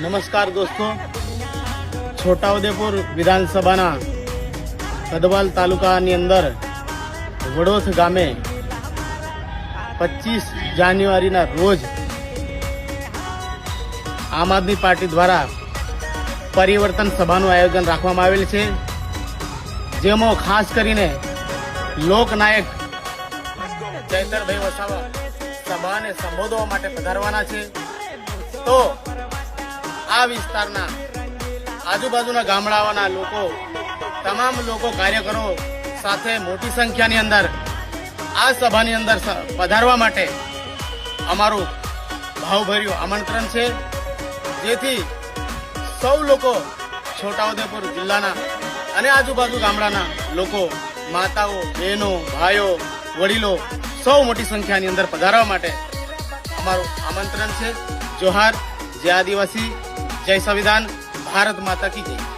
નમસ્કાર દોસ્તો, છોટાઉદેપુર વિધાનસભાના કદવાલ તાલુકાની અંદર વડોથ ગામે 25 જાન્યુઆરીના રોજ આમ આદમી પાર્ટી દ્વારા પરિવર્તન સભાનું આયોજન રાખવામાં આવેલ છે, જેમાં ખાસ કરીને લોકનાયક ચૈતરભાઈ વસાવા સભાને સંબોધવા માટે પધારવાના છે. તો આ વિસ્તારના આજુબાજુના ગામડાઓના લોકો, તમામ લોકો, કાર્યકરો સાથે મોટી સંખ્યાની અંદર આ સભાની અંદર પધારવા માટે અમારું ભાવભર્યું આમંત્રણ છે, જેથી સૌ લોકો છોટાઉદેપુર જિલ્લાના અને આજુબાજુ ગામડાના લોકો, માતાઓ, બહેનો, ભાઈઓ, વડીલો સૌ મોટી સંખ્યાની અંદર પધારવા માટે અમારું આમંત્રણ છે. જોહાર, જય આદિવાસી, જય સંવિધાન, ભારત માતા કી જય.